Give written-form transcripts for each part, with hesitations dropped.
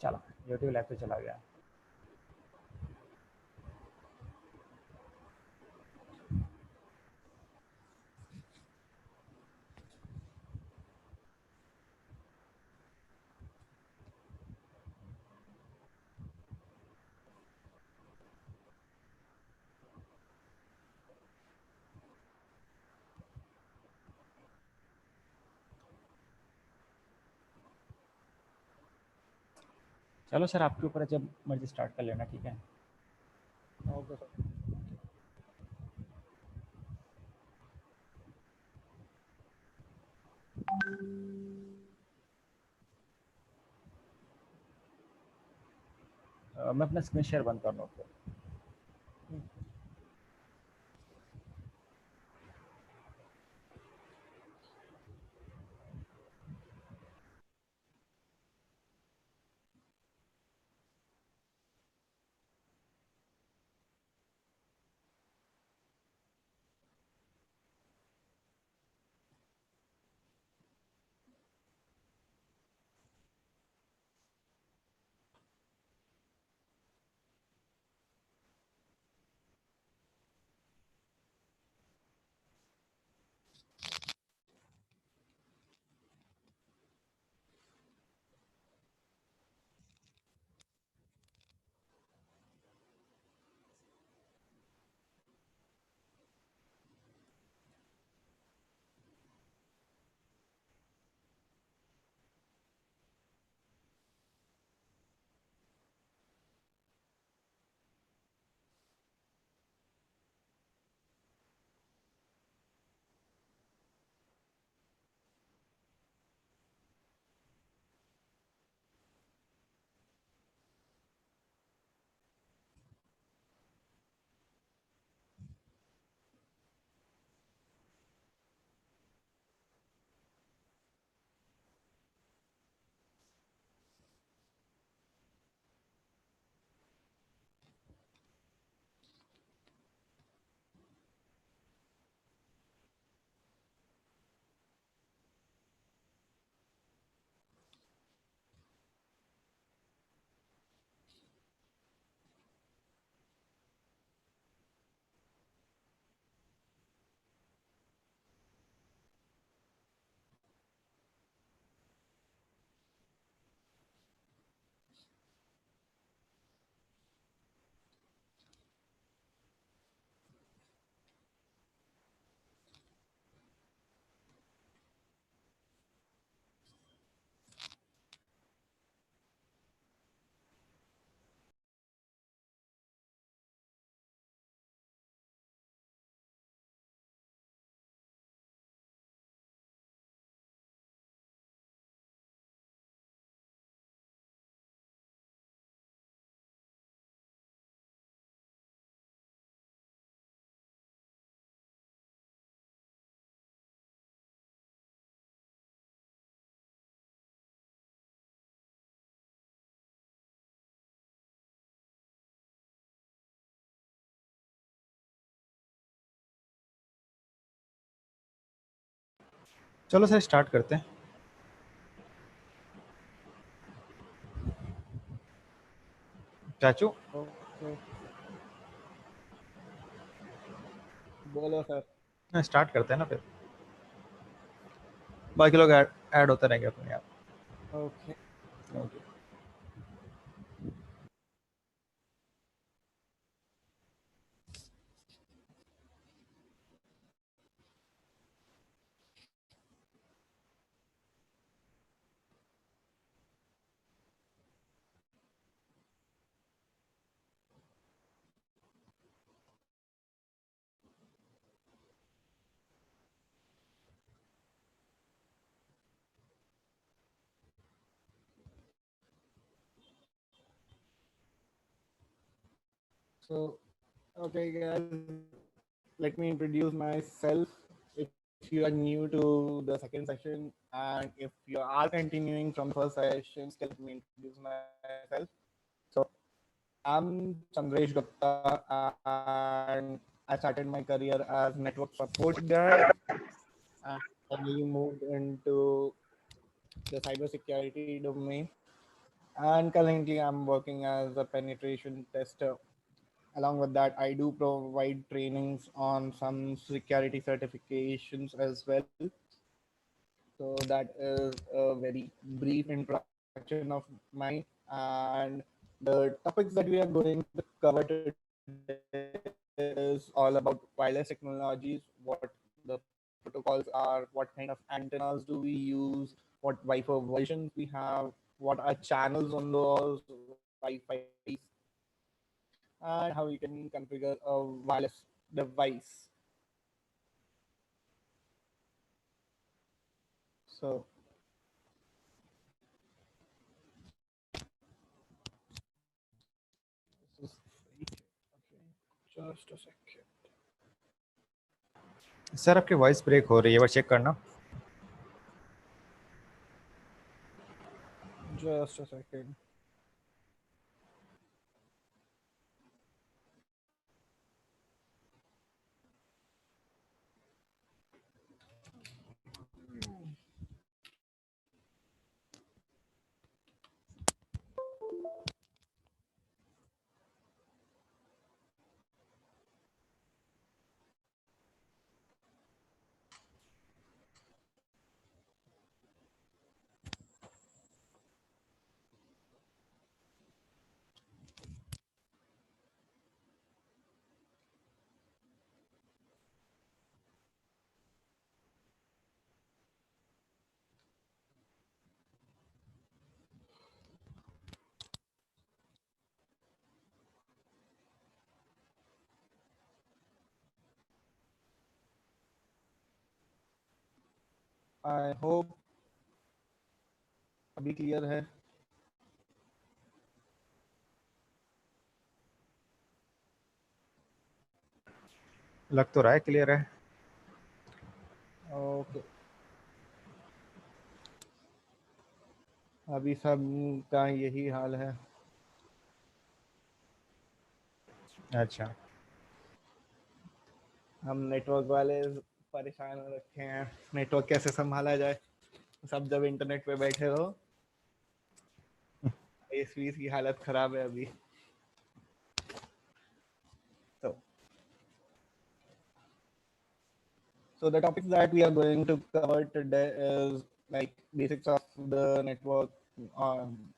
चलो YouTube live पे चला गया। चलो सर आपके ऊपर है, जब मर्जी स्टार्ट कर लेना, ठीक है। Okay sir. मैं अपना स्क्रीन शेयर बंद कर लूँ तो। चलो सर स्टार्ट करते हैं। चाचू ओके बोलो सर। स्टार्ट करते हैं ना, फिर बाकी लोग ऐड होते रहेंगे अपने आप। Okay okay. So, okay, guys, let me introduce myself. If you are new to the second session, and if you are continuing from the first session, still let me introduce myself. So, I'm Chandresh Gupta, and I started my career as network support guy, and we moved into the cybersecurity domain. And currently I'm working as a penetration tester. Along with that, I do provide trainings on some security certifications as well. So that is a very brief introduction of mine. And the topics that we are going to cover today is all about wireless technologies, what the protocols are, what kind of antennas do we use, what Wi-Fi versions we have, what are channels on those Wi-Fi's, and how you can configure a wireless device. So this is okay. Just a second. Sir आपकी voice break हो रही है, एक बार check करना. Just a second. I hope अभी clear है. लग तो रहा है क्लियर है. ओके, अभी सब का यही हाल है. अच्छा, हम नेटवर्क वाले परेशान हो रखे हैं. नेटवर्क कैसे संभाला जाए, सब जब इंटरनेट पे बैठे हो. इस फीस की हालत खराब है अभी. तो So the topics that we are going to cover today is like basics of the network,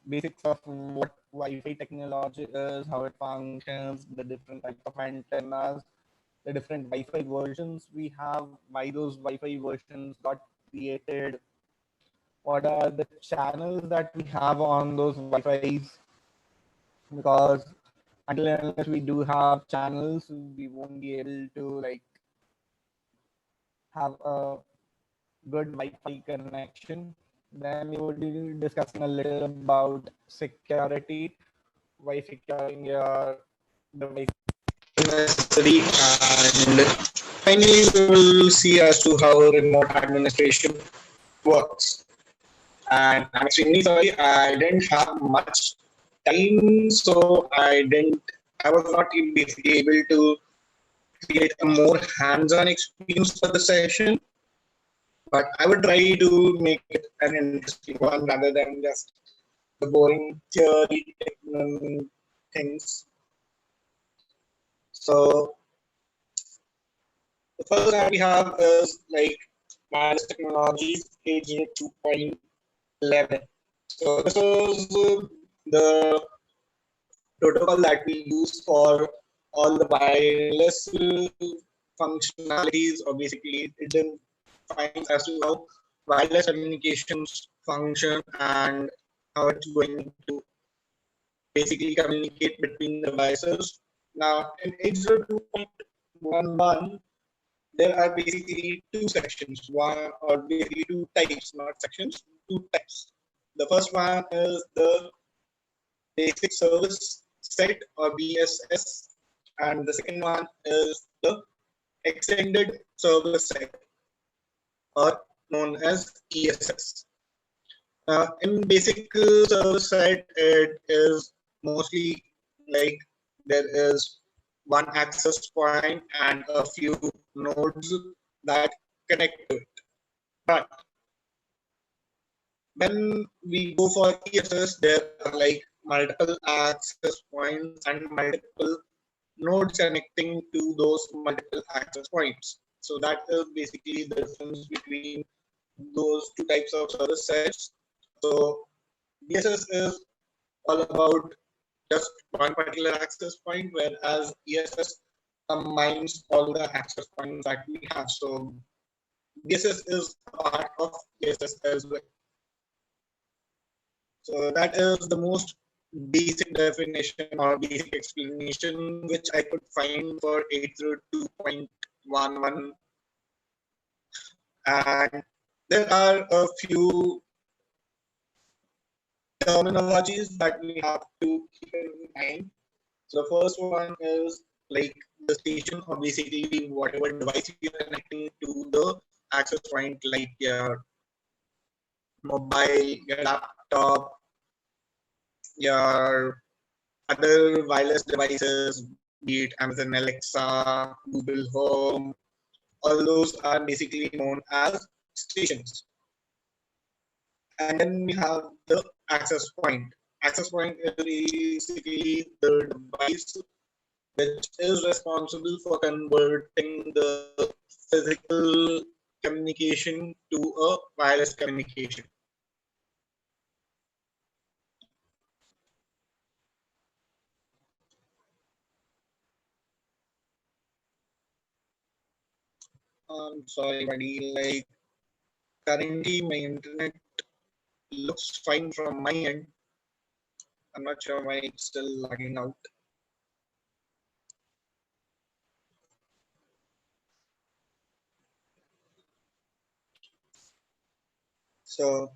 basics of what Wi-Fi technology is, how it functions, the different types of antennas, the different Wi-Fi versions we have, why those Wi-Fi versions got created, what are the channels that we have on those Wi-Fis, because until and unless we do have channels, we won't be able to like have a good Wi-Fi connection. Then we would be discussing a little about security, why securing your device necessary, and finally we will see as to how remote administration works. And I'm extremely sorry I didn't have much time, so I was not basically able to create a more hands-on experience for the session. But I would try to make it an interesting one rather than just the boring theory things. So the first that we have is like wireless technologies age 2.11. So this is the protocol that we use for all the wireless functionalities, or basically it defines as to how wireless communications function and how it's going to basically communicate between the devices. Now, in H0 2.11, there are basically two sections, one or basically two types, not sections, two types. The first one is the basic service set or BSS, and the second one is the extended service set or known as ESS. In basic service set, it is mostly like there is one access point and a few nodes that connect to it. But When we go for ESS, there are like multiple access points and multiple nodes connecting to those multiple access points. So that is basically the difference between those two types of service sets. So DSS is all about just one particular access point, whereas ESS combines all the access points that we have. So DSS is a part of ESS as well. So that is the most basic definition or basic explanation which I could find for 802.11. And there are a few terminologies that we have to keep in mind. So the first one is like the station, or basically whatever device you're connecting to the access point, like your mobile, your laptop, your other wireless devices, be it Amazon Alexa, Google Home, all those are basically known as stations. And then we have the access point. Access point is basically the device which is responsible for converting the physical communication to a wireless communication. I'm sorry, buddy. Like currently, my internet looks fine from my end. I'm not sure why it's still lagging out. So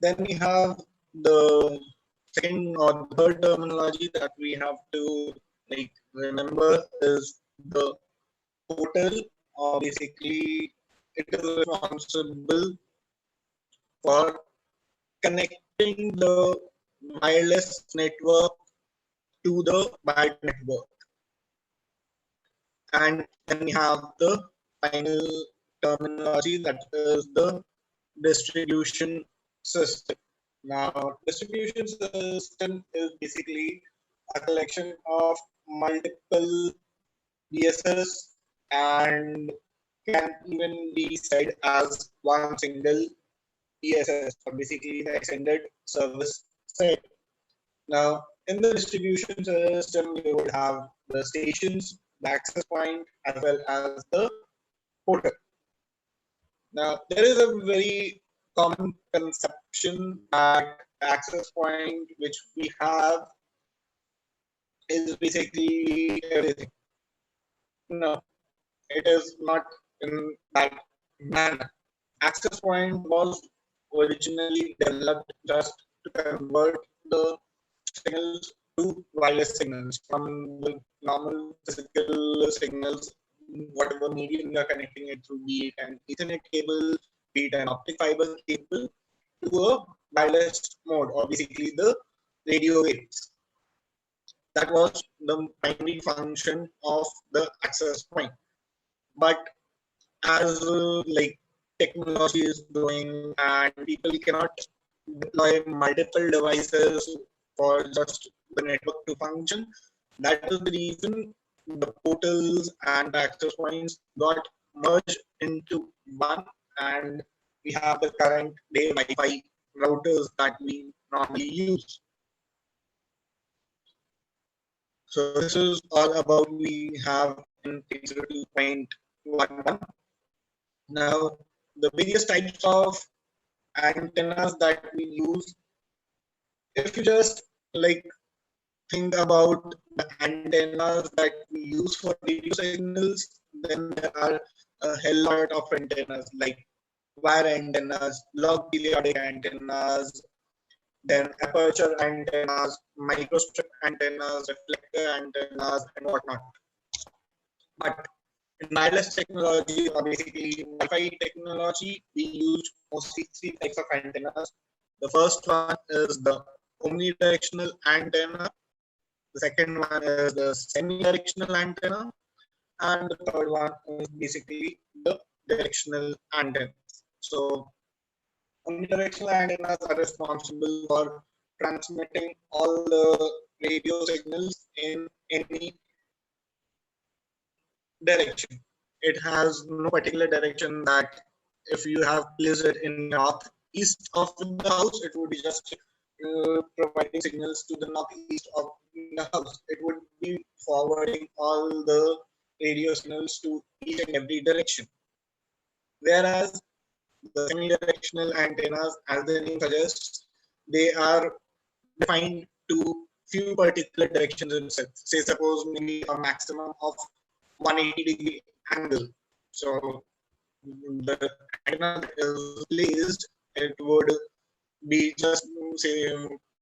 then we have the second or third terminology that we have to like remember is the portal, or basically it is responsible for connecting the wireless network to the wired network. And then we have the final terminology, that is the distribution system. Now, distribution system is basically a collection of multiple DSS and can even be said as one single ESS, or basically the extended service set. Now, in the distribution system, you would have the stations, the access point, as well as the portal. Now, there is a very common conception that access point which we have is basically everything. No, it is not in that manner. Access point was originally developed just to convert the signals to wireless signals from the normal physical signals, whatever medium you are connecting it through, be it an Ethernet cable, be it an optic fiber cable, to a wireless mode, or basically the radio waves. That was the primary function of the access point. But as like technology is growing and people cannot deploy multiple devices for just the network to function, that is the reason the portals and the access points got merged into one, and we have the current day Wi-Fi routers that we normally use. So this is all about we have in 802.11. Now, the various types of antennas that we use, if you just like think about the antennas that we use for radio signals, then there are a hell lot of antennas like wire antennas, log periodic antennas, then aperture antennas, microstrip antennas, reflector antennas, and whatnot. But in wireless technology, or basically Wi-Fi technology, we use mostly three types of antennas. The first one is the omnidirectional antenna. The second one is the semi-directional antenna, and the third one is basically the omnidirectional antennas. So omnidirectional antennas are responsible for transmitting all the radio signals in any direction. It has no particular direction that if you have placed it in northeast of the house, it would be just providing signals to the northeast of the house. It would be forwarding all the radio signals to each and every direction. Whereas the semi-directional antennas, as the name suggests, they are defined to few particular directions itself. Say suppose maybe a maximum of 180-degree angle. So the antenna that is placed, it would be just say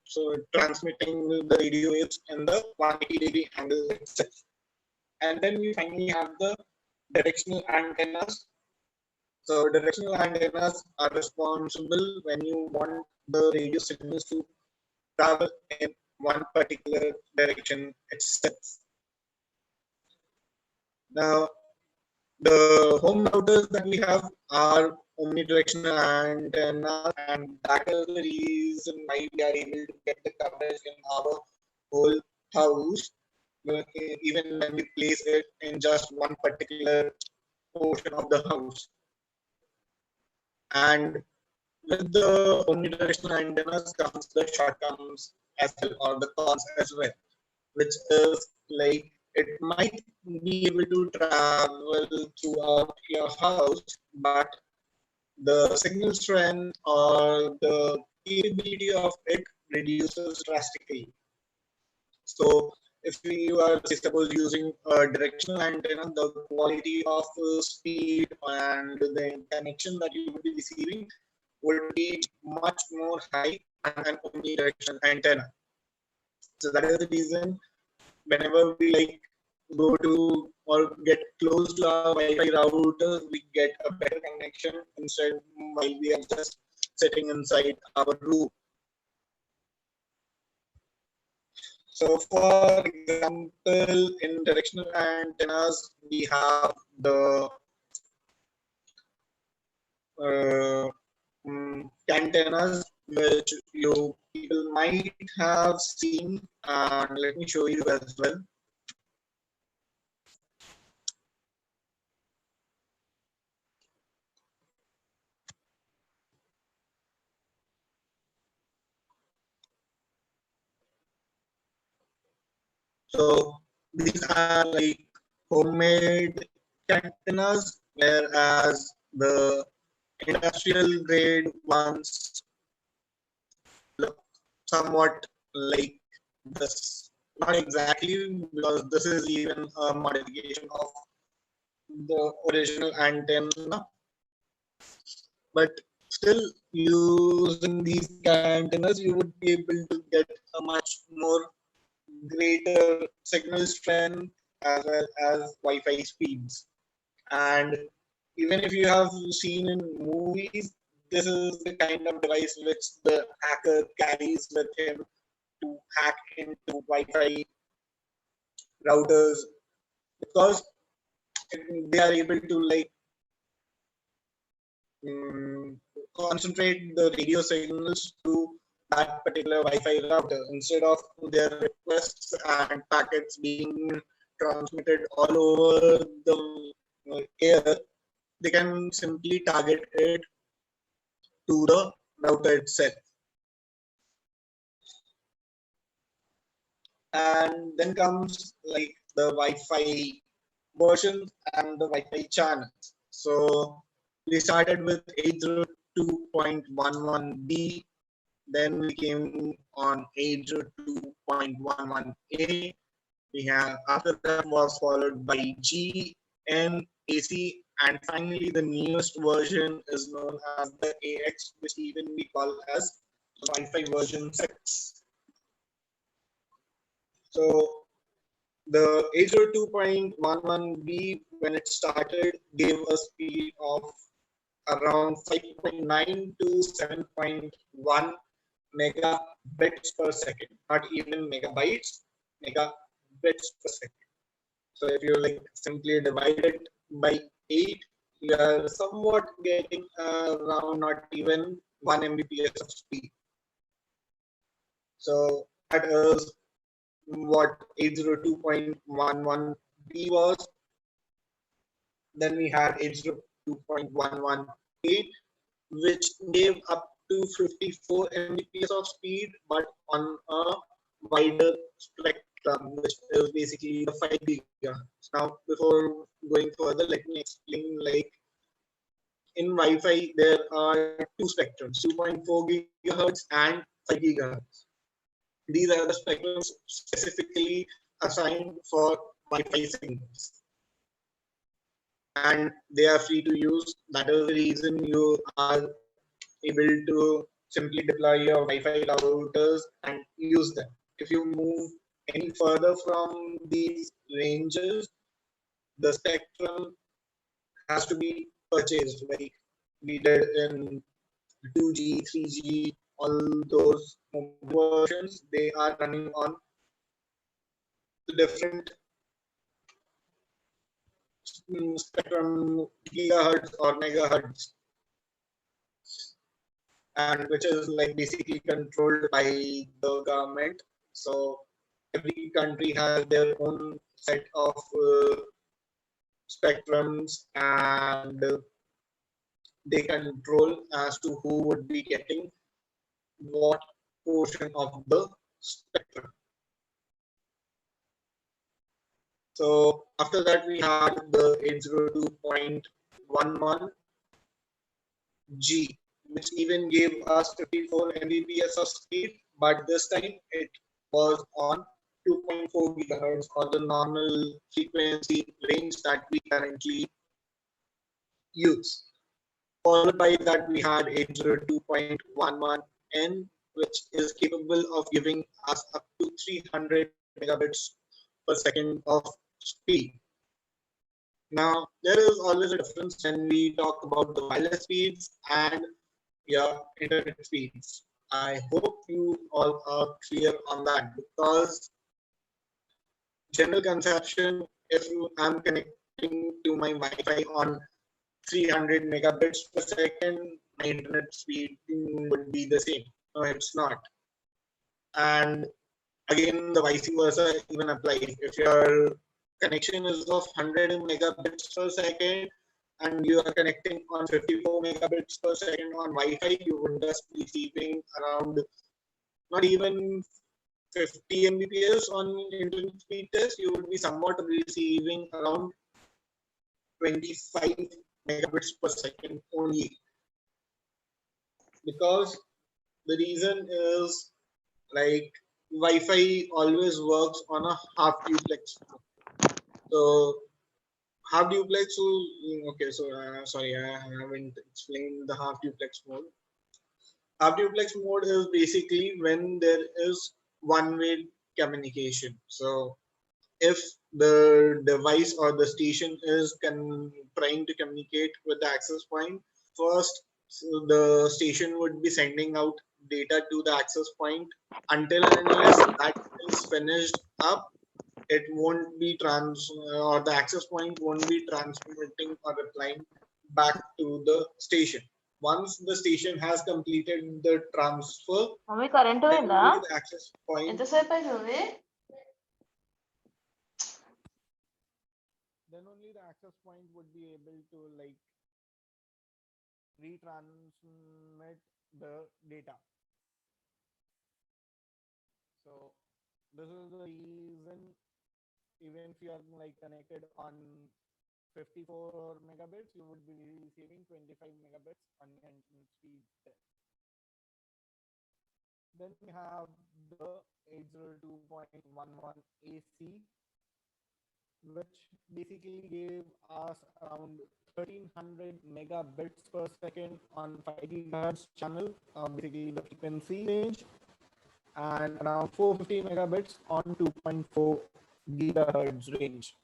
so transmitting the radio waves in the 180-degree angle itself. And then we finally have the directional antennas. So directional antennas are responsible when you want the radio signals to travel in one particular direction itself. Now, the home routers that we have are omnidirectional antenna, and that is the reason why we are able to get the coverage in our whole house, even when we place it in just one particular portion of the house. And with the omnidirectional antennas comes the shortcomings as well, or the cons as well, which is like it might be able to travel throughout your house, but the signal strength or the capability of it reduces drastically. So if you are, say, suppose using a directional antenna, the quality of speed and the connection that you would be receiving would be much more high than an omnidirectional antenna. So that is the reason whenever we like go to or get close to our Wi-Fi router, we get a better connection instead while we are just sitting inside our room. So for example, in directional antennas, we have the antennas which you people might have seen, and let me show you as well. So these are like homemade antennas, whereas the industrial grade ones look somewhat like this. Not exactly, because this is even a modification of the original antenna, but still using these antennas, you would be able to get a much more greater signal strength as well as Wi-Fi speeds. And even if you have seen in movies, this is the kind of device which the hacker carries with him to hack into Wi-Fi routers, because they are able to like concentrate the radio signals to that particular Wi-Fi router instead of their requests and packets being transmitted all over the air. They can simply target it to the router itself. And then comes like the Wi-Fi versions and the Wi-Fi channels. So we started with 802.11b, then we came on 802.11a. We have after that was followed by G, N, AC, and finally the newest version is known as the AX, which even we call as Wi-Fi version 6. So the 802.11b, when it started, gave a speed of around 5.9 to 7.1 megabits per second, not even megabytes, megabits per second. So if you like simply divide it by 8, we are somewhat getting around not even 1 Mbps of speed. So that is what 802.11b was. Then we had 802.11a, which gave up to 54 Mbps of speed, but on a wider spectrum, which is basically the 5 gigahertz. Now, before going further, let me explain. Like in Wi-Fi, there are two spectrums: 2.4 gigahertz and 5 gigahertz. These are the spectrums specifically assigned for Wi-Fi signals, and they are free to use. That is the reason you are able to simply deploy your Wi-Fi routers and use them. If you move any further from these ranges, the spectrum has to be purchased. Like we did in 2G, 3G, all those versions, they are running on the different spectrum, gigahertz or megahertz, and which is like basically controlled by the government. So every country has their own set of spectrums, and they control as to who would be getting what portion of the spectrum. So after that, we had the 802.11g, which even gave us 54 Mbps of speed, but this time it was on 2.4 gigahertz, or the normal frequency range that we currently use. Followed by that, we had 802.11n, which is capable of giving us up to 300 megabits per second of speed. Now, there is always a difference when we talk about the wireless speeds and your internet speeds. I hope you all are clear on that, because general conception, if I'm connecting to my Wi-Fi on 300 megabits per second, my internet speed would be the same. No, it's not. And again, the vice versa even applies. If your connection is of 100 megabits per second and you are connecting on 54 megabits per second on Wi-Fi, you would just be receiving around not even 50 Mbps on internet speed test. You would be somewhat receiving around 25 megabits per second only, because the reason is like Wi-Fi always works on a half duplex. So half duplex, okay, so sorry, I haven't explained the half duplex mode. Half duplex mode is basically when there is one-way communication. So if the device or the station is trying to communicate with the access point, first the station would be sending out data to the access point. Until and unless that is finished up, it won't be or the access point won't be transmitting or replying back to the station. Once the station has completed the transfer, then only the access point would be able to like retransmit the data. So this is the reason, even if you are like connected on 54 megabits, you would be receiving 25 megabits on internet speed. Then we have the 802.11 AC, which basically gave us around 1300 megabits per second on 5 gigahertz channel, basically the frequency range, and around 450 megabits on 2.4 gigahertz range.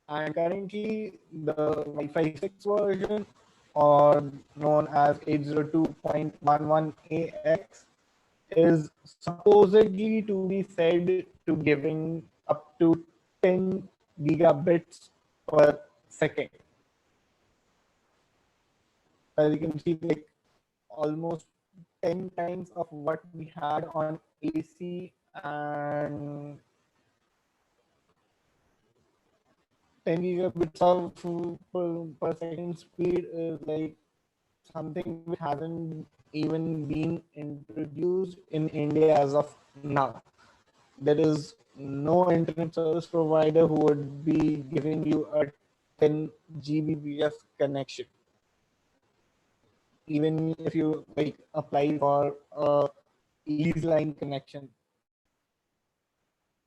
And currently the Wi-Fi 6 version, or known as 802.11ax, is supposedly to be said to giving up to 10 gigabits per second. as you can see, like almost 10 times of what we had on AC, and 10 gigabits of per second speed is like something which hasn't even been introduced in India as of now. There is no internet service provider who would be giving you a 10 Gbps connection. Even if you like apply for a lease line connection,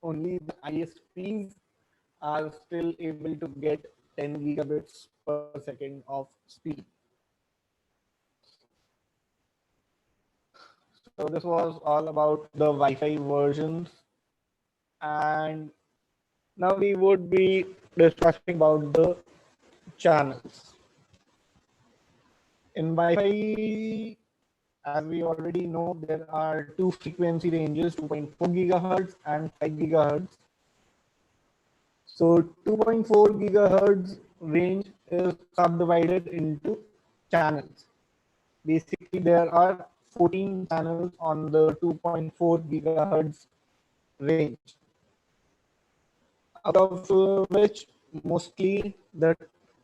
only the ISPs are still able to get 10 gigabits per second of speed. So this was all about the Wi-Fi versions, and now we would be discussing about the channels. In Wi-Fi, as we already know, there are two frequency ranges, 2.4 gigahertz and 5 gigahertz. So 2.4 gigahertz range is subdivided into channels. Basically, there are 14 channels on the 2.4 gigahertz range, out of which mostly the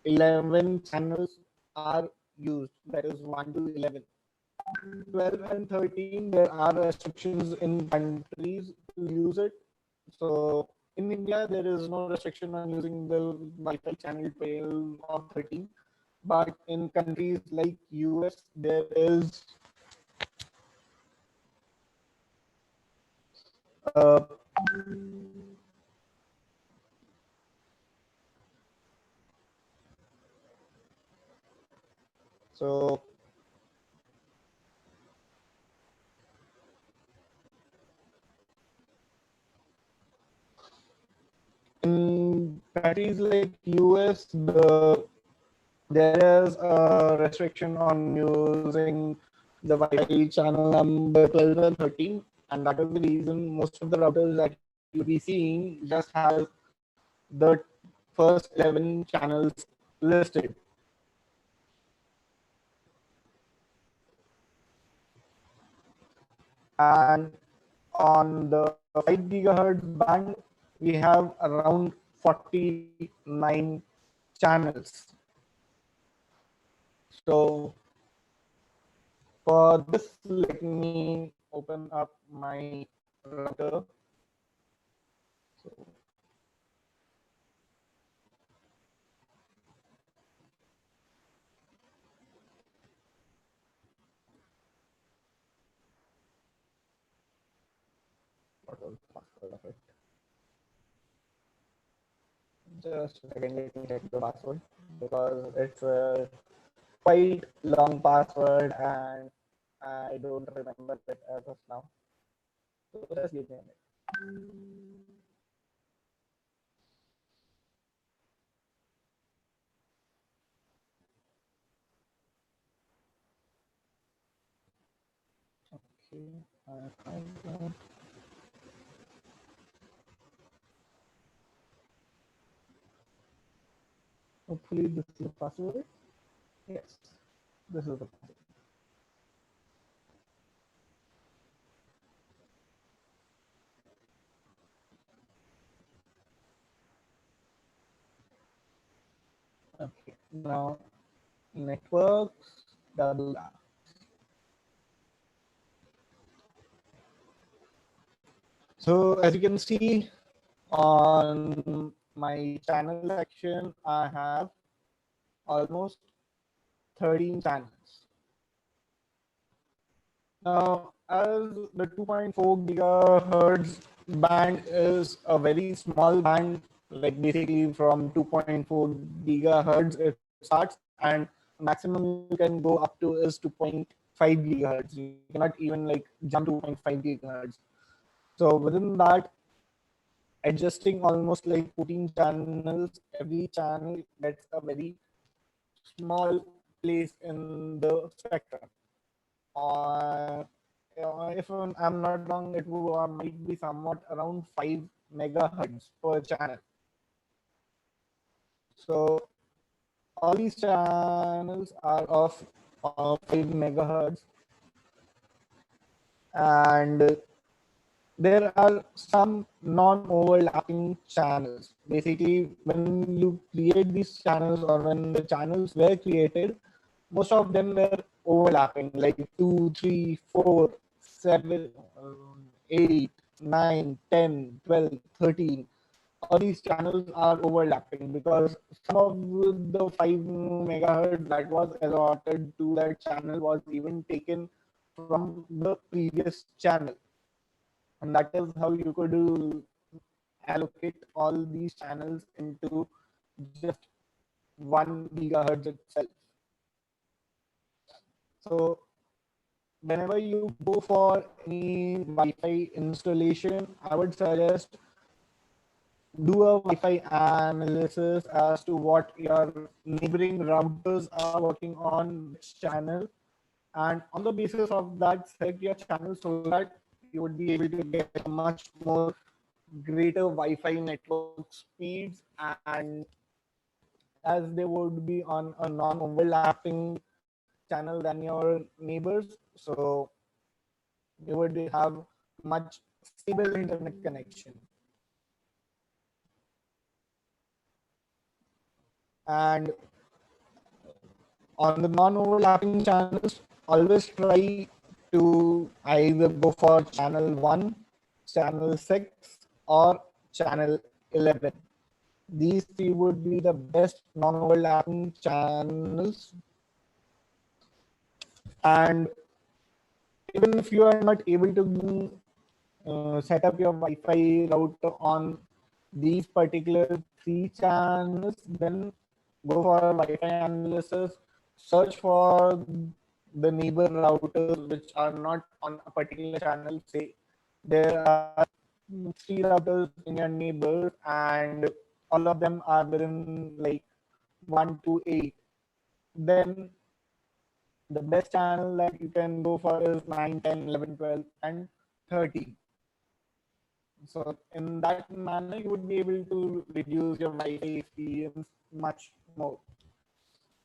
11 channels are used, that is 1 to 11. 12 and 13, there are restrictions in countries to use it. So in India, there is no restriction on using the Wi-Fi channel 12 or 13. But in countries like US, there is uh, so in countries like US, there is a restriction on using the Wi-Fi channel number 12 and 13, and that is the reason most of the routers that you'll be seeing just has the first 11 channels listed. And on the 5 gigahertz band, we have around 49 channels. So for this, let me open up my router. So what was the password of it? Just a second, let me check the password because it's a quite long password and I don't remember it as of now. So just give me a minute. Okay, I find that. Hopefully this is the password. Yes, this is the password. Okay, now networks double R. So as you can see on my channel section, I have almost 13 channels. Now, as the 2.4 gigahertz band is a very small band, like basically from 2.4 gigahertz it starts, and maximum you can go up to is 2.5 gigahertz. You cannot even like jump to 2.5 gigahertz. So within that, adjusting almost like 14 channels, every channel gets a very small place in the spectrum. Uh, if I'm not wrong, it might be somewhat around 5 megahertz per channel. So all these channels are of 5 megahertz, and there are some non-overlapping channels. Basically, when you create these channels or when the channels were created, most of them were overlapping, like 2, 3, 4, 7, 8, 9, 10, 12, 13. All these channels are overlapping because some of the 5 megahertz that was allotted to that channel was even taken from the previous channel, and that is how you could allocate all these channels into just 1 gigahertz itself. So whenever you go for any Wi-Fi installation, I would suggest do a Wi-Fi analysis as to what your neighboring routers are working on, which channel, and on the basis of that, select your channel so that you would be able to get a much more greater Wi-Fi network speeds, and as they would be on a non-overlapping channel than your neighbors, so you would have much stable internet connection. And on the non-overlapping channels, always try to either go for channel 1, channel 6, or channel 11. These three would be the best non-overlapping channels. And even if you are not able to set up your Wi-Fi router on these particular 3 channels, then go for a Wi-Fi analysis, search for the neighbor routers which are not on a particular channel. Say there are 3 routers in your neighbors and all of them are within like 1 to 8. Then the best channel that you can go for is 9, 10, 11, 12, and 13. So in that manner, you would be able to reduce your Wi-Fi experience much more.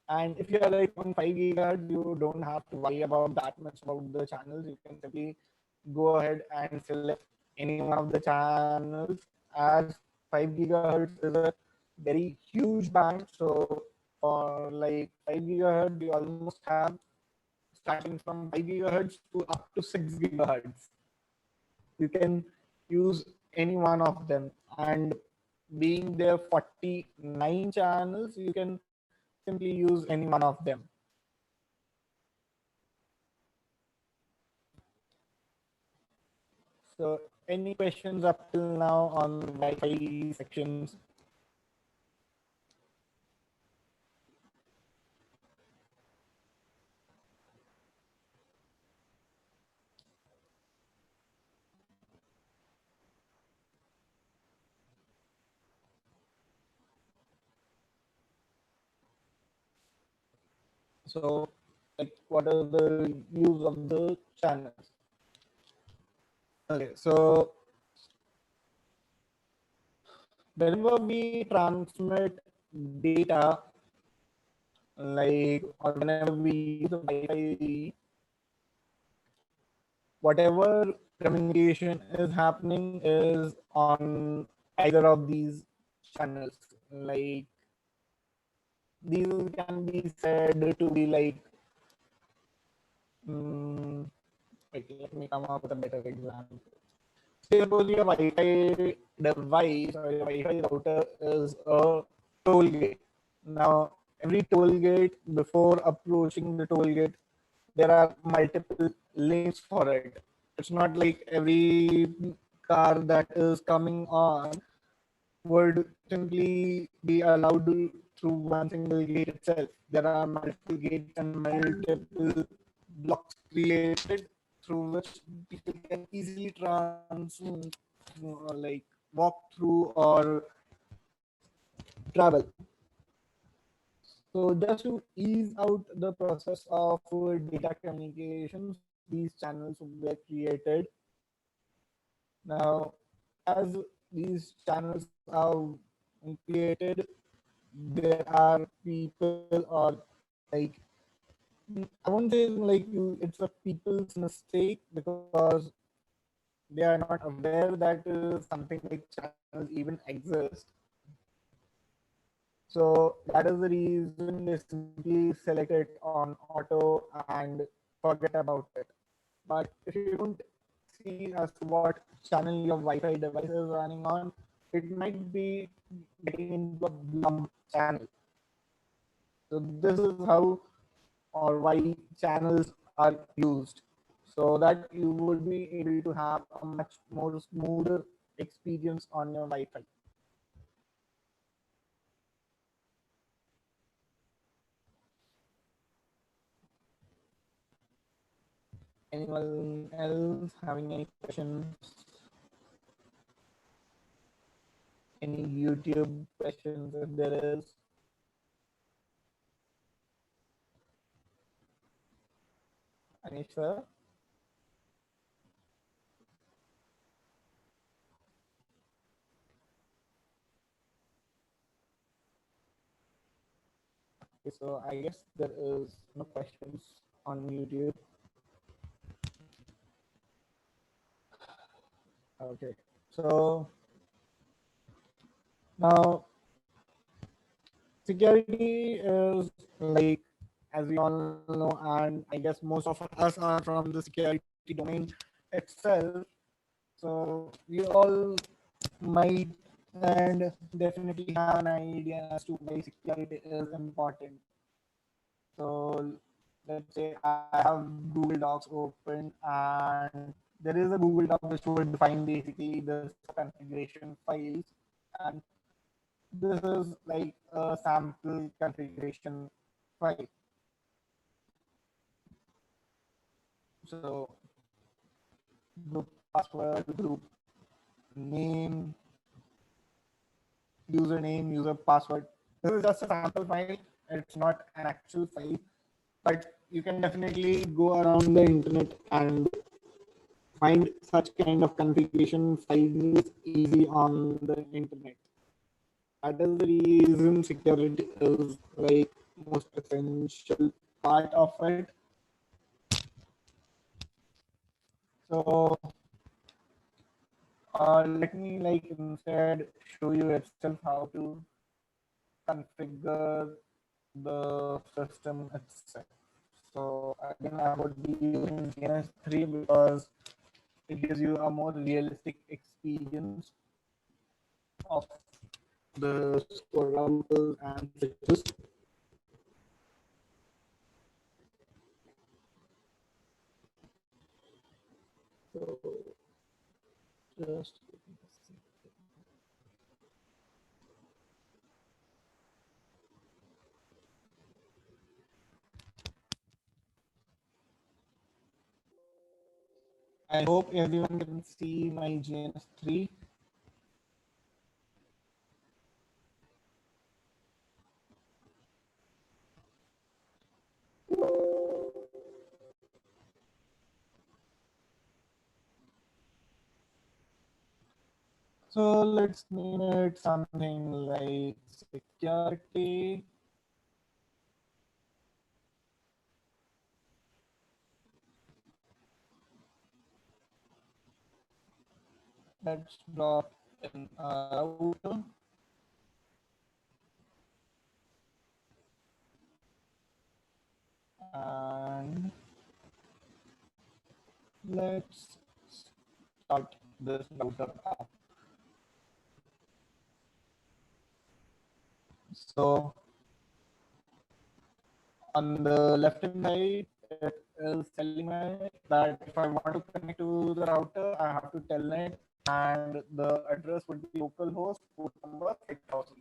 And if you are like on 5 gigahertz, you don't have to worry about that much about the channels. You can simply go ahead and select any one of the channels, as 5 gigahertz is a very huge band. So for like 5 gigahertz, we almost have starting from 5 gigahertz to up to 6 gigahertz. You can use any one of them, and being there 49 channels, you can simply use any one of them. So any questions up till now on Wi-Fi sections? So like what are the use of the channels? Okay, so whenever we transmit data, like or whenever we use the Wi-Fi, whatever communication is happening is on either of these channels. Like these can be said to be like, wait, let me come up with a better example. Say suppose your Wi-Fi device or your Wi-Fi router is a toll gate. Now, every toll gate, before approaching the toll gate, there are multiple lanes for it. It's not like every car that is coming on would simply be allowed through one single gate itself. There are multiple gates and multiple blocks created through which people can easily like walk through or travel. So just to ease out the process of data communications, these channels were created. Now, as these channels are created, there are people or like I won't say like it's a people's mistake because they are not aware that something like channels even exist. So that is the reason they simply select it on auto and forget about it. But if you don't see as to what channel your Wi-Fi device is running on, it might be getting into a lump channel. So this is how or why channels are used, so that you would be able to have a much more smoother experience on your Wi-Fi. Anyone else having any questions? Any YouTube questions if there is? Anish sir? Okay, so I guess there is no questions on YouTube. Okay, so now security is like, as we all know, and I guess most of us are from the security domain itself. So we all might and definitely have an idea as to why security is important. So let's say I have Google Docs open and there is a Google Doc which would define basically this configuration files, and this is like a sample configuration file. So group password, group name, username, user password. This is just a sample file. It's not an actual file, but you can definitely go around the internet and find such kind of configuration files easy on the internet. That is the reason security is like most essential part of it. So let me like instead show you itself how to configure the system itself. So again, I would be using DNS3 because it gives you a more realistic experience of the core routers and switches. So just I hope everyone can see my GNS3. So let's name it something like security. Let's drop in a router. And let's start this router up. So on the left hand side, it is telling me that if I want to connect to the router, I have to telnet, and the address would be localhost port number 5000.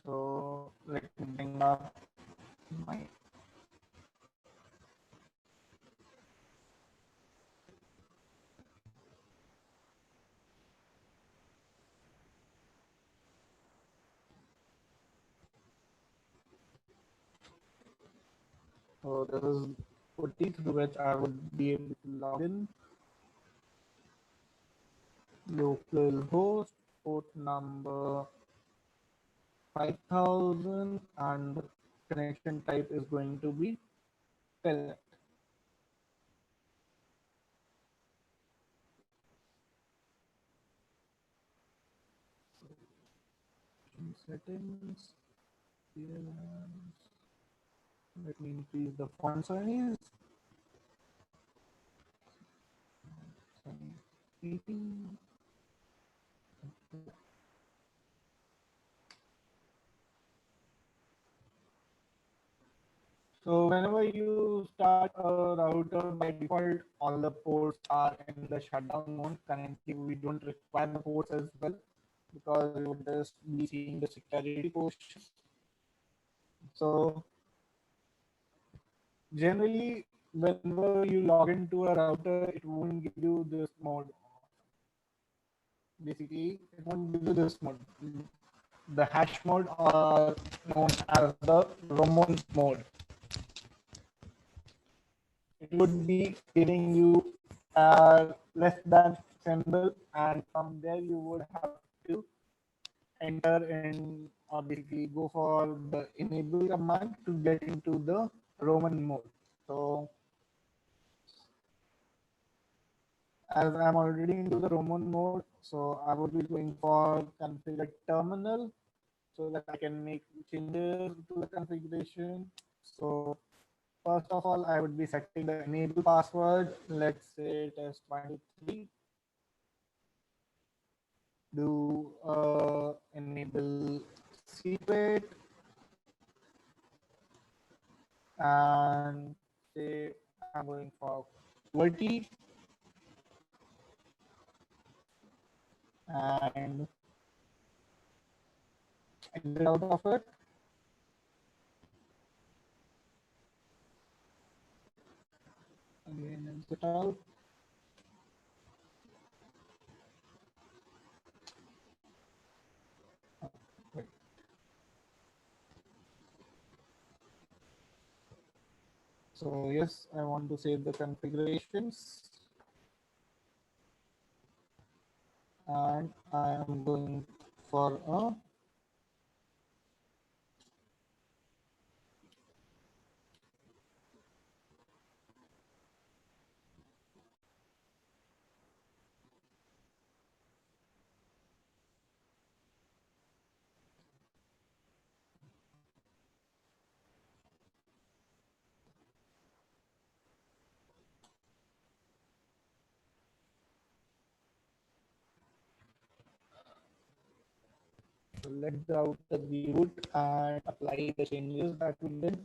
So let me bring up my. So this is 40 through which I would be able to log in. Localhost, port number 5000, and connection type is going to be telnet. Settings. Let me increase the font size. 18. So whenever you start a router, by default, all the ports are in the shutdown mode. Currently, we don't require the ports as well because we would just be seeing the security portion. So generally, whenever you log into a router, it won't give you this mode. Basically, it won't give you this mode. The hash mode are known as the Roman mode. It would be giving you a less than symbol, and from there you would have to enter in, or basically go for the enable command to get into the Roman mode. So as I'm already into the Roman mode, so I would be going for configure terminal so that I can make changes to the configuration. So first of all, I would be setting the enable password. Let's say test123. Do enable secret and say I'm going for QWERTY and exit out of it. Again, exit out. Wait. So yes, I want to save the configurations and I am going for a let the router reboot and apply the changes that we did.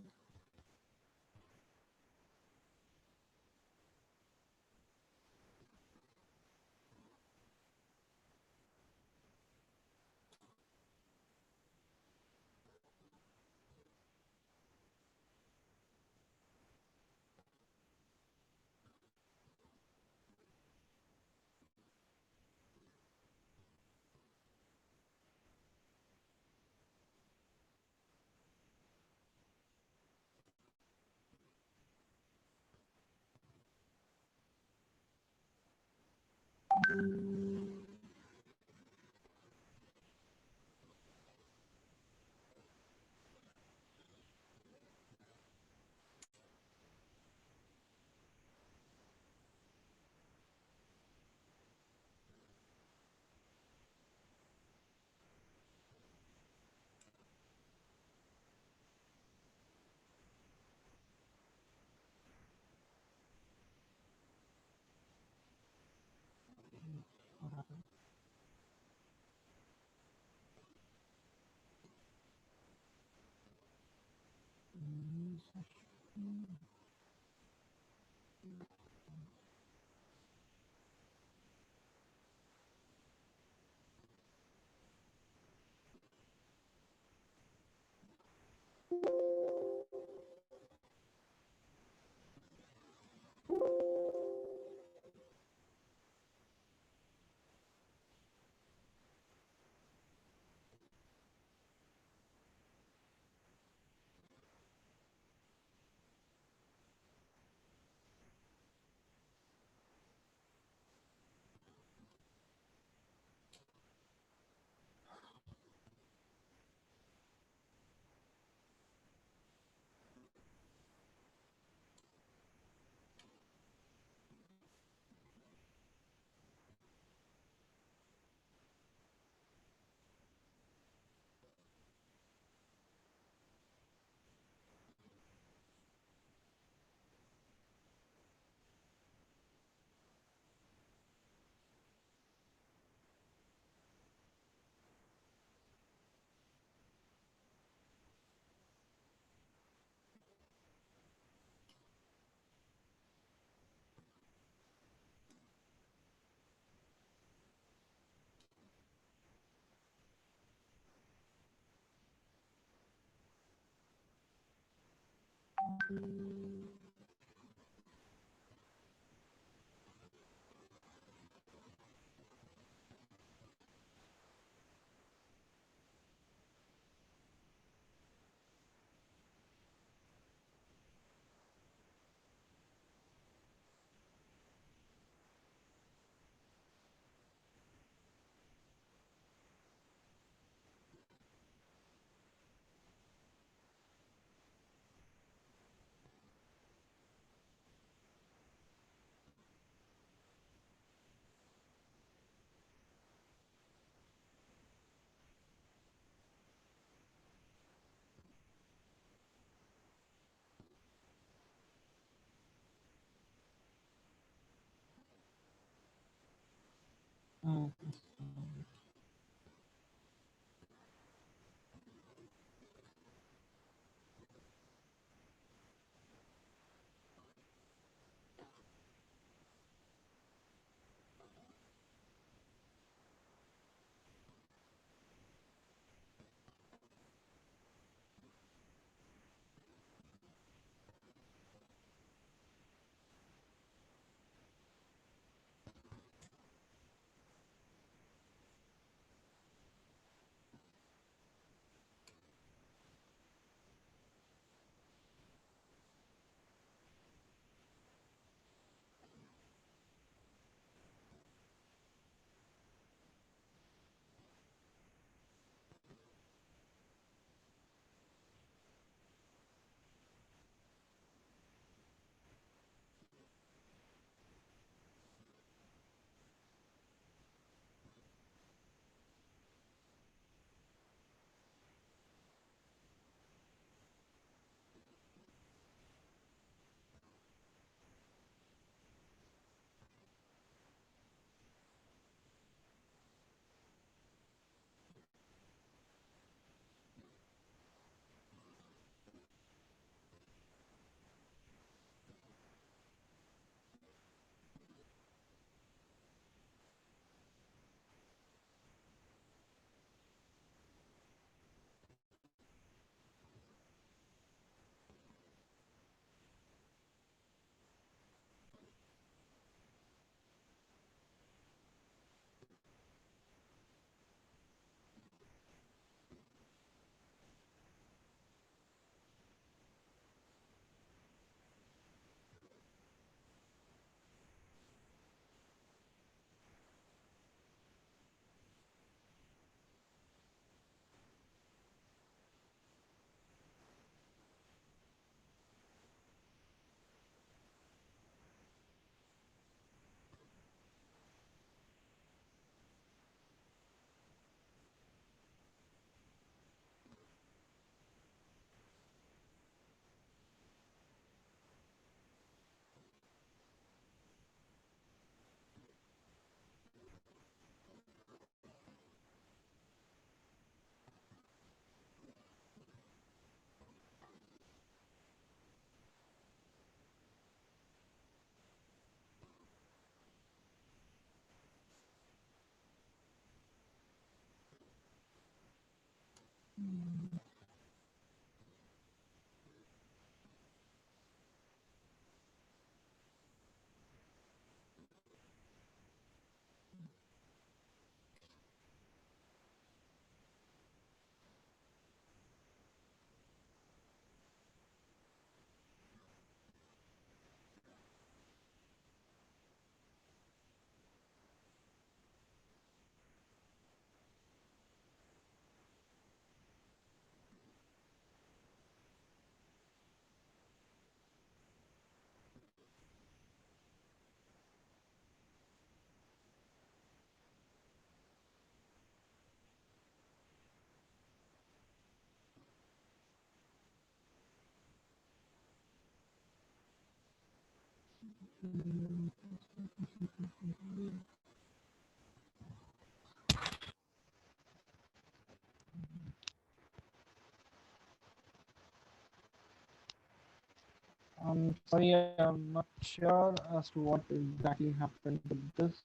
Sorry, I'm not sure as to what exactly happened with this.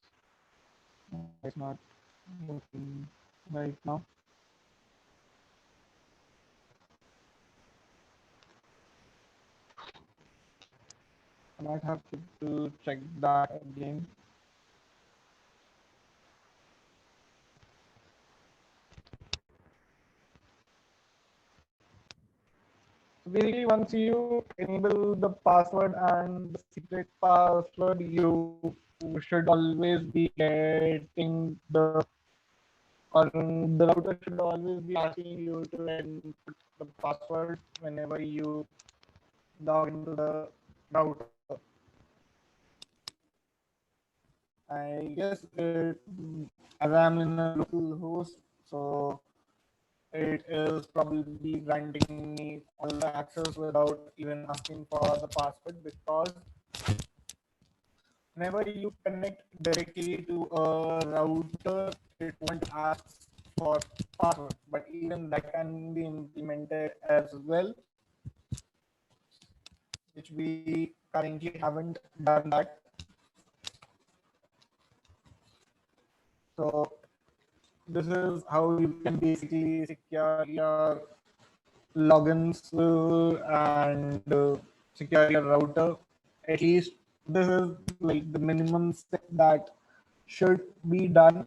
Why it's not working right now. I might have to check that again. So basically, once you enable the password and the secret password, you should always be getting or the router should always be asking you to input the password whenever you log into the router. I guess as I'm in a local host, so it is probably granting me all the access without even asking for the password, because whenever you connect directly to a router, it won't ask for password. But even that can be implemented as well, which we currently haven't done that. So this is how you can basically secure your logins and secure your router. At least this is like the minimum step that should be done.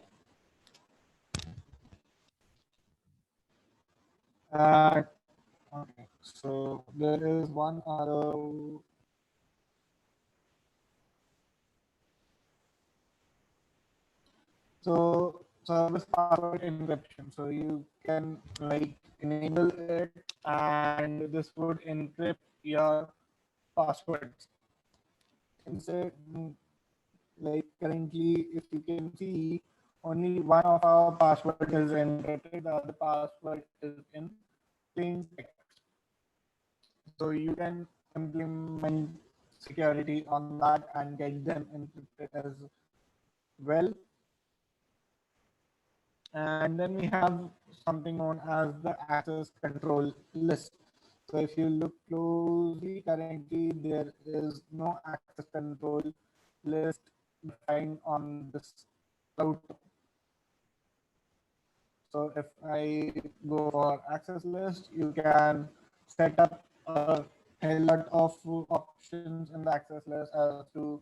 And okay, so there is one other. So service password encryption. So you can like enable it, and this would encrypt your passwords. Instead, like currently, if you can see, only one of our password is encrypted, the other password is in plain text. So you can implement security on that and get them encrypted as well. And then we have something known as the access control list. So if you look closely, currently there is no access control list defined on this router. So if I go for access list, you can set up a hell lot of options in the access list as to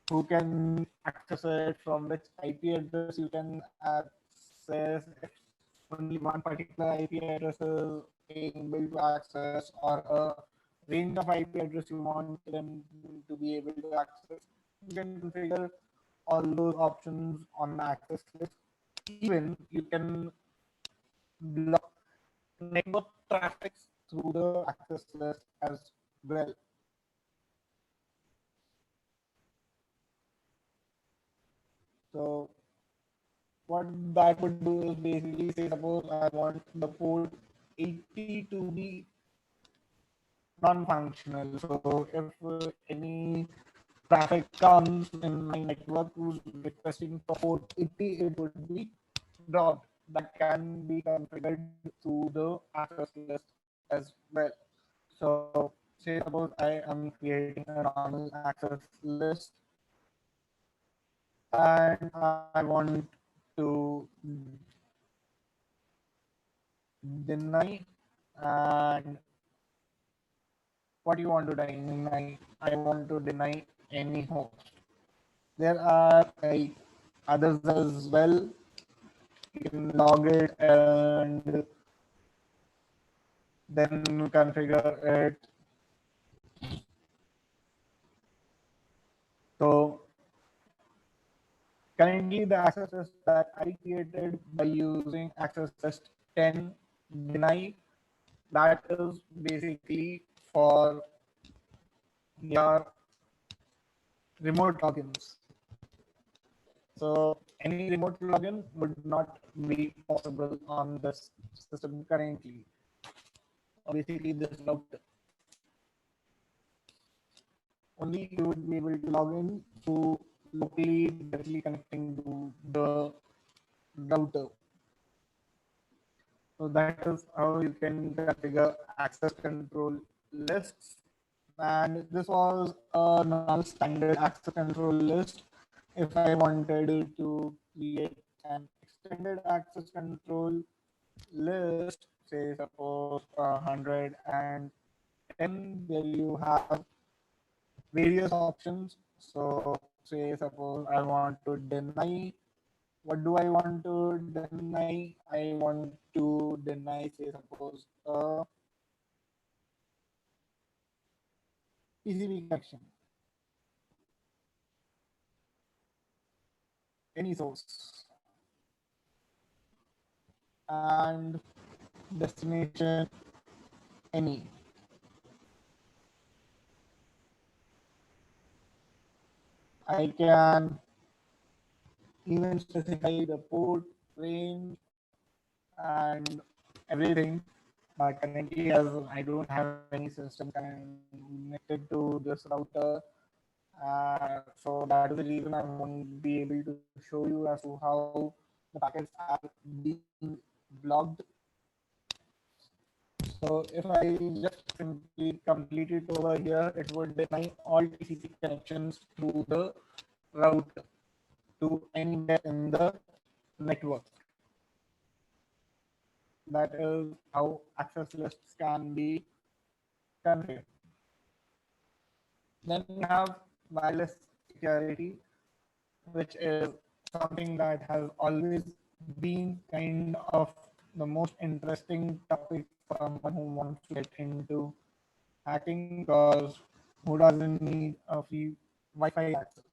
who can access it, from which IP address you can access, if only one particular IP address is able to access, or a range of IP address you want them to be able to access. You can configure all those options on the access list. Even you can block network traffic through the access list as well. So what that would do is basically say, suppose I want the port 80 to be non-functional. So if any traffic comes in my network who's requesting for port 80, it would be dropped. That can be configured through the access list as well. So say suppose I am creating a normal access list and I want to deny, and what you want to deny? I want to deny any host. There are like others as well. You can log it and then configure it. So currently the access list that I created by using access list 10 deny, that is basically for your remote logins. So any remote login would not be possible on this system currently. Basically, this router. Only you would be able to log in through locally directly connecting to the router. So that is how you can configure access control lists. And this was a normal standard access control list. If I wanted to create an extended access control list, say suppose 110, where you have various options. So say suppose I want to deny. What do I want to deny? I want to deny, say suppose PCB connection, any source, and destination any. I can even specify the port range and everything. But currently, as I don't have any system connected to this router, so that is the reason I won't be able to show you as to how the packets are being blocked. So if I just simply complete it over here, it would deny all TCP connections through the router to anywhere in the network. That is how access lists can be configured. Then we have wireless security, which is something that has always been kind of the most interesting topic for someone who wants to get into hacking, because who doesn't need a free Wi-Fi access?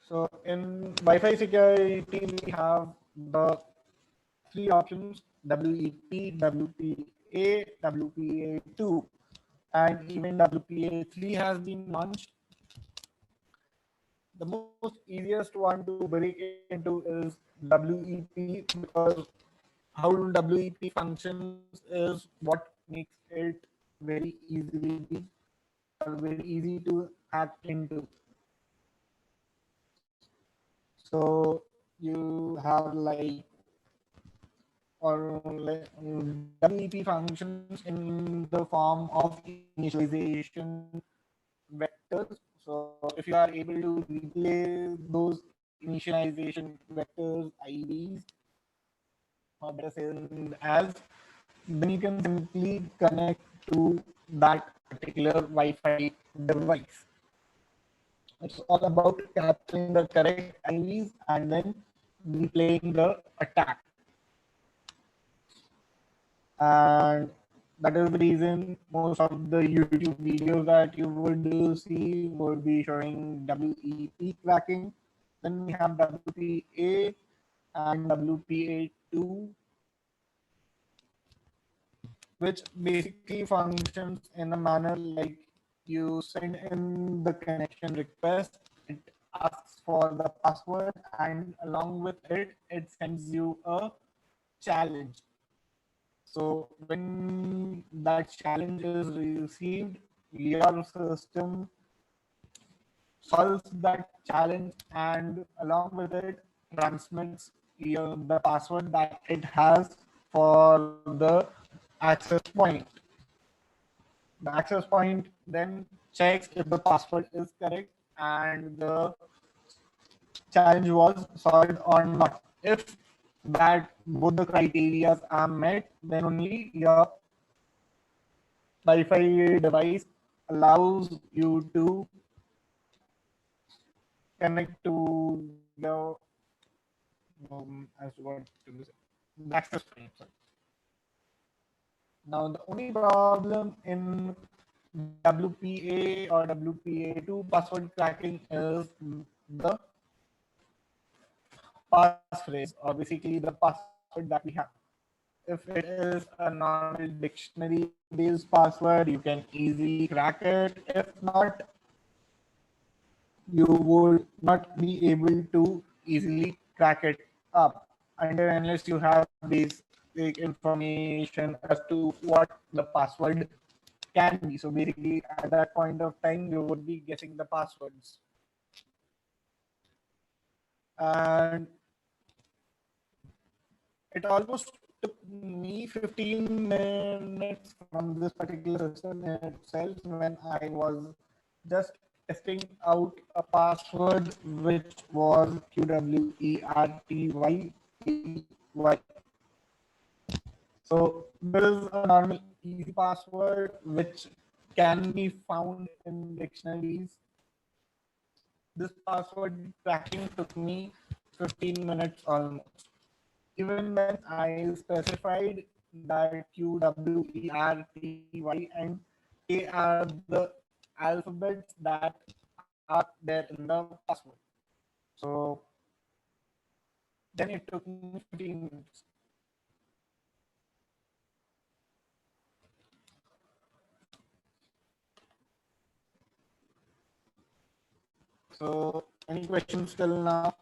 So in Wi-Fi security, we have the three options: WEP, WPA, WPA2, and even WPA3 has been launched. The most easiest one to break into is WEP, because how WEP functions is what makes it very easily or very easy to hack into. So you have like or like WEP functions in the form of initialization vectors. So if you are able to replay those initialization vectors IDs, or better said as, then you can simply connect to that particular Wi-Fi device. It's all about capturing the correct IDs and then replaying the attack. And that is the reason most of the YouTube videos that you would see would be showing WEP cracking. Then we have WPA and WPA2, which basically functions in a manner like you send in the connection request, it asks for the password, and along with it, it sends you a challenge. So when that challenge is received, your system solves that challenge and along with it transmits the password that it has for the access point. The access point then checks if the password is correct and the challenge was solved or not. If that both the criteria are met, then only your Wi-Fi device allows you to connect to the as what to say, the access point. Sorry. Now the only problem in WPA or WPA2 password cracking is the passphrase, or basically the password that we have. If it is a normal dictionary based password, you can easily crack it. If not, you would not be able to easily crack it up until unless you have basic information as to what the password can be. So basically, at that point of time, you would be guessing the passwords. And it almost took me 15 minutes from this particular system itself when I was just testing out a password which was QWERTY. So there is a normal easy password which can be found in dictionaries. This password cracking took me 15 minutes almost. Even when I specified that QWERTY and K are the alphabets that are there in the password. So then it took me 15 minutes. So any questions till now?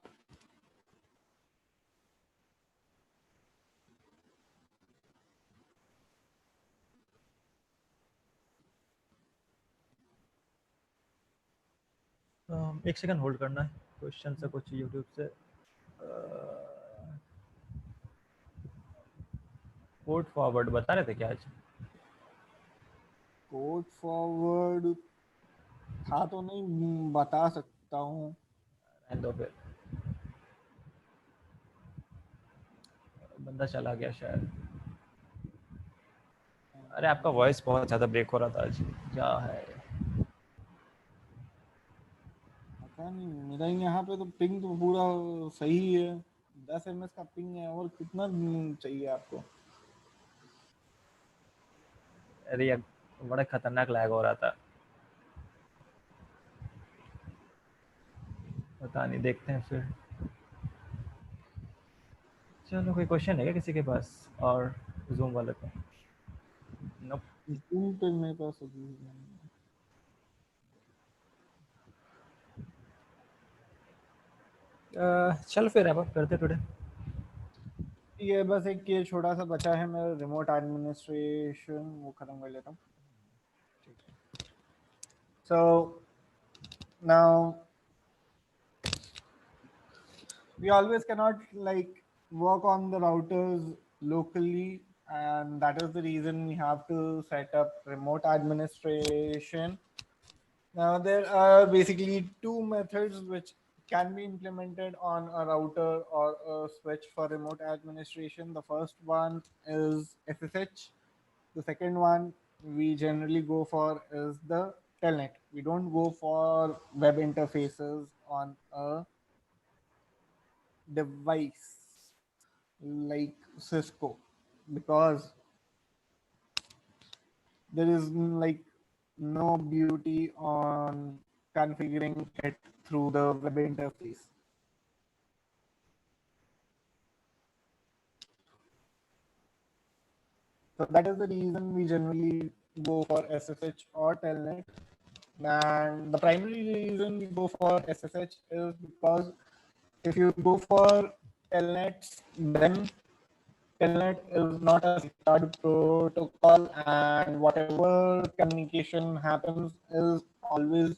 एक second hold करना है, question से कुछ YouTube से port forward बता रहे थे क्या आज? कोड फॉरवर्ड था तो नहीं बता सकता हूँ. रहने दो फिर, बंदा चला गया शायद. अरे आपका वॉइस बहुत ज़्यादा ब्रेक हो रहा था आज, क्या है? पता नहीं, मेरा यहाँ पे तो पिंग तो पूरा सही है. 10 ms का पिंग है. और कितना चाहिए आपको? अरे यार बड़ा खतरनाक लैग हो रहा था. पता नहीं, देखते हैं फिर. चलो, कोई क्वेश्चन है क्या किसी के पास और जूम वाले पे? नोप. जूम पे मेरे पास अभी नहीं. चल फिर अब करते टुडे. ये बस एक ये छोटा सा बचा है मेरा रिमोट एडमिनिस्ट्रेशन, वो खत्म कर लेता हूँ. So now we always cannot like work on the routers locally, and that is the reason we have to set up remote administration. Now there are basically two methods which can be implemented on a router or a switch for remote administration. The first one is SSH. The second one we generally go for is the telnet. We don't go for web interfaces on a device like Cisco, because there is like no beauty on configuring it through the web interface. So that is the reason we generally go for SSH or telnet. And the primary reason we go for SSH is because if you go for telnets, then telnet is not a secured protocol, and whatever communication happens is always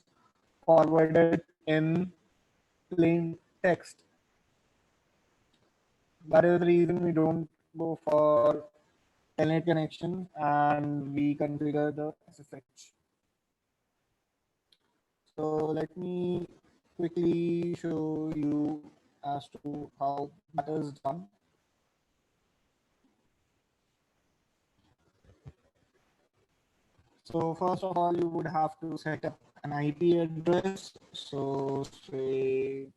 forwarded in plain text. That is the reason we don't go for telnet connections and we configure the SSH. So let me quickly show you as to how that is done. So first of all, you would have to set up an IP address. So say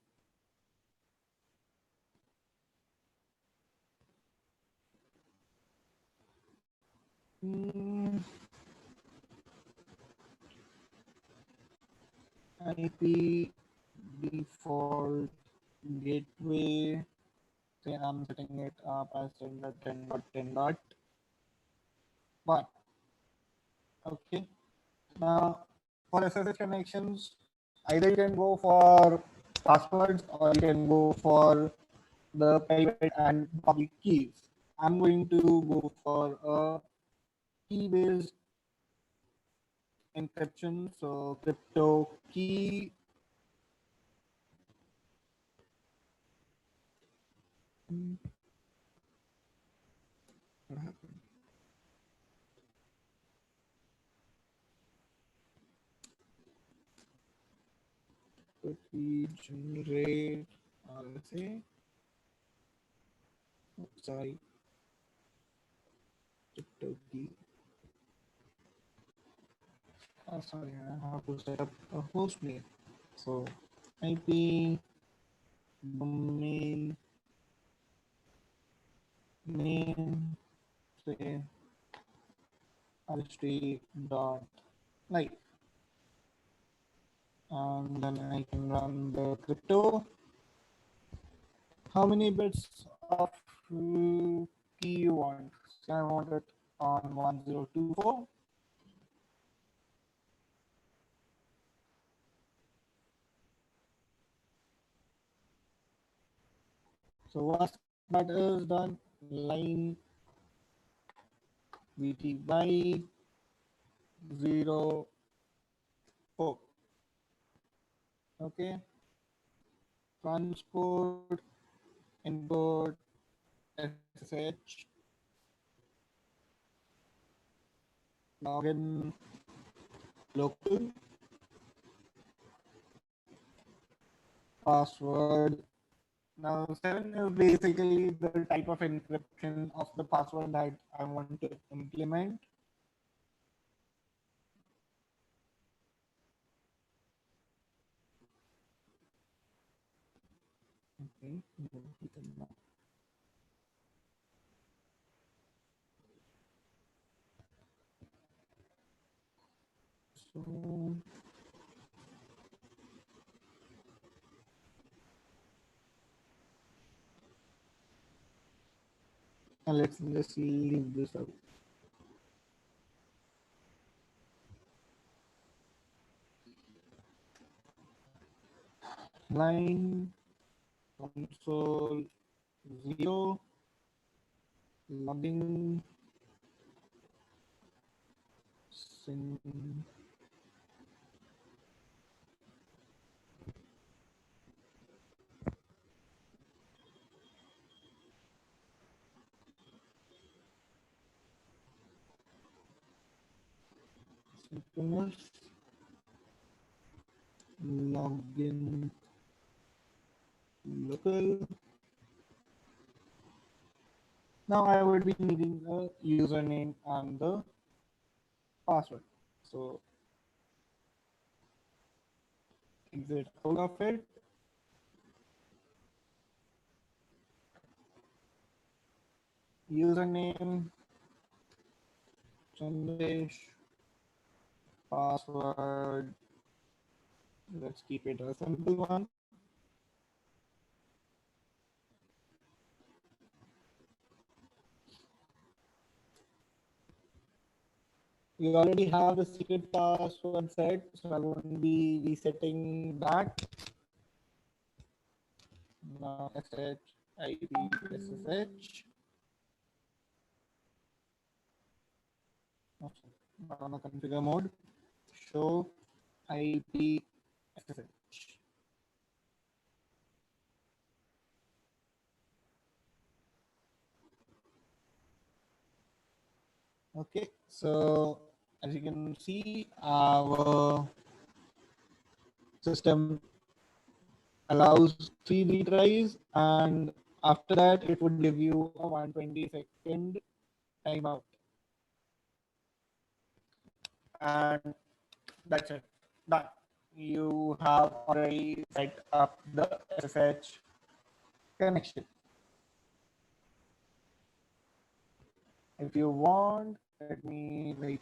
IP default gateway. Say I'm setting it up as 10.10.10.1. Okay. Now for SSH connections, either you can go for passwords or you can go for the private and public keys. I'm going to go for a key-based encryption. So crypto key. What happened? Quickly generate RSA. Oh, sorry. crypto key. Sorry, I have to set up a host name. So IP domain name say registry dot live, and then I can run the crypto. How many bits of key you want? So I want it on 1024. So once that is done, line VTY 04. Okay. Transport input SSH login local password. Now 7 is basically the type of encryption of the password that I want to implement. Okay. So let's just leave this out. Line console 0 login synchronous login local. Now I would be needing a username and the password. So exit out of it. Username Chandesh, password. Let's keep it a simple one. We already have the secret password set, so I won't be resetting that. Now SH IP SSH. Not on the configure mode. Show IP SSH. Okay, so as you can see, our system allows 3 retries, and after that, it would give you a 120-second timeout. And that's it. Done. You have already set up the SSH connection. If you want, let me like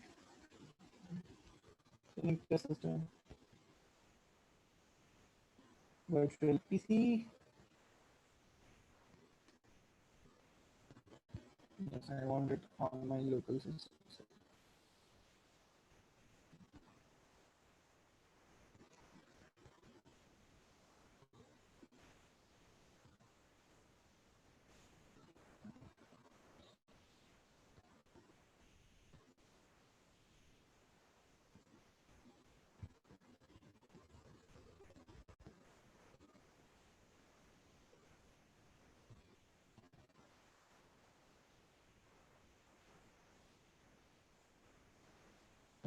connect the system virtual PC. Yes, I want it on my local system.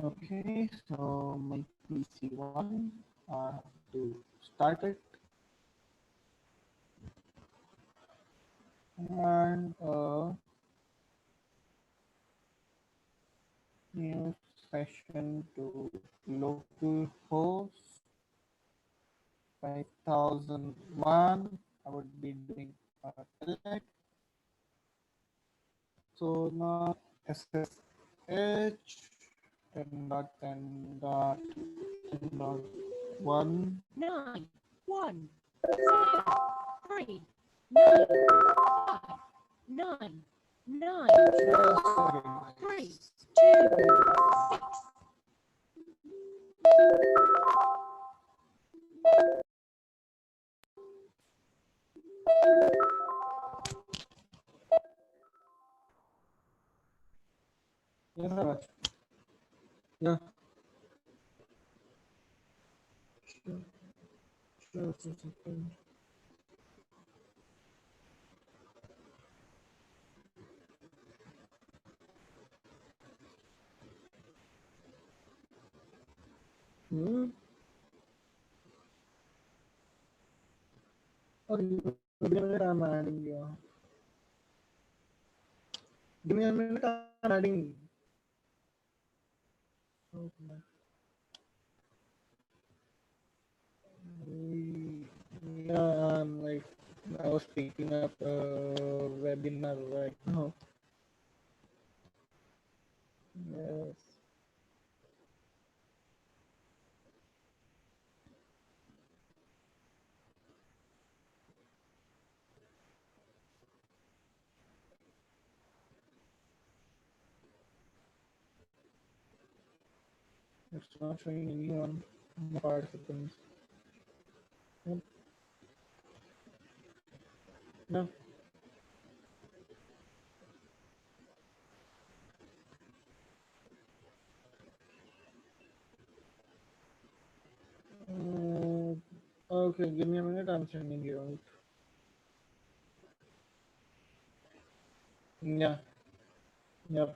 Okay, so my PC1, I have to start it, and session to local host 5001. I would be doing a telnet. So now SSH 10.10.10.1. 9, 1, 0, 3, 9, 9, 3, 2, 6. Yes, Raj. Yeah. Just a second. Hmm. Okay, give me a minute. I'm adding you. Give me a minute. I'm adding. Okay. Yeah, I'm like I was picking up a webinar right now. Yes. It's not showing anyone in the participants. Yep. No. Okay, give me a minute. I'm sending you out. Yeah. Yep.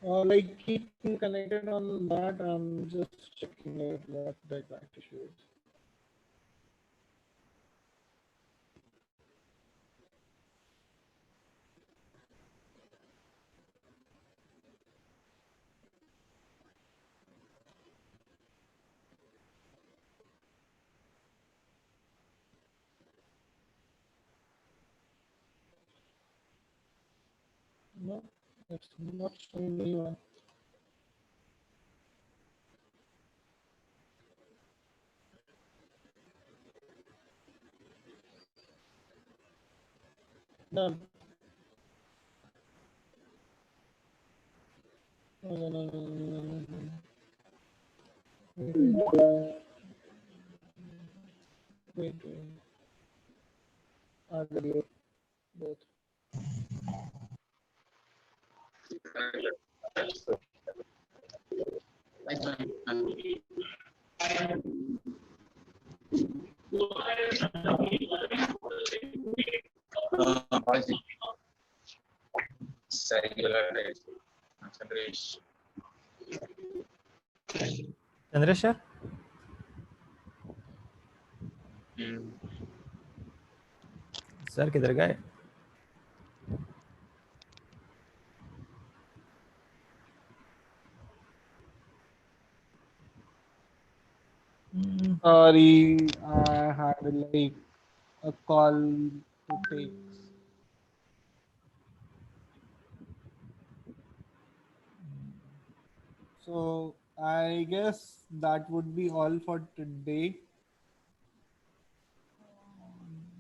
Like keep connected on that. I'm just checking out what the exact issue is. No, it's not showing anyone. No. No, no, no, no, no, no, no. Wait, wait, wait. Add the both. Chandresh sir sir किधर गए? Sorry, I had like a call to take. So I guess that would be all for today.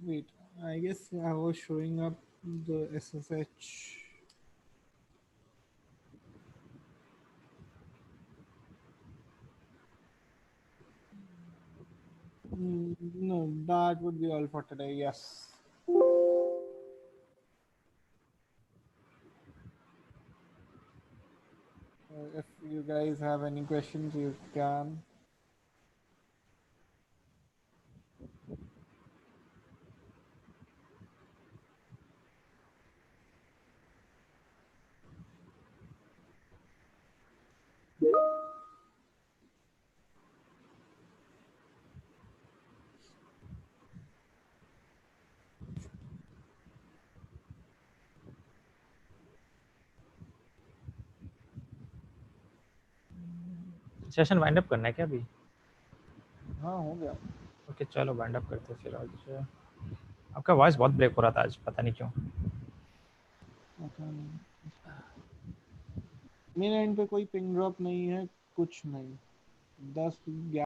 Wait, I guess I was showing up the SSH. No, that would be all for today. Yes. If you guys have any questions, you can. Session wind up करना है क्या अभी? हाँ हो गया। Okay चलो wind up करते हैं फिर आज। आपका वॉइस बहुत ब्रेक हो रहा था आज, पता नहीं क्यों। पता नहीं, मेरे एंड पे कोई पिंग ड्रॉप नहीं है, कुछ नहीं। 10 11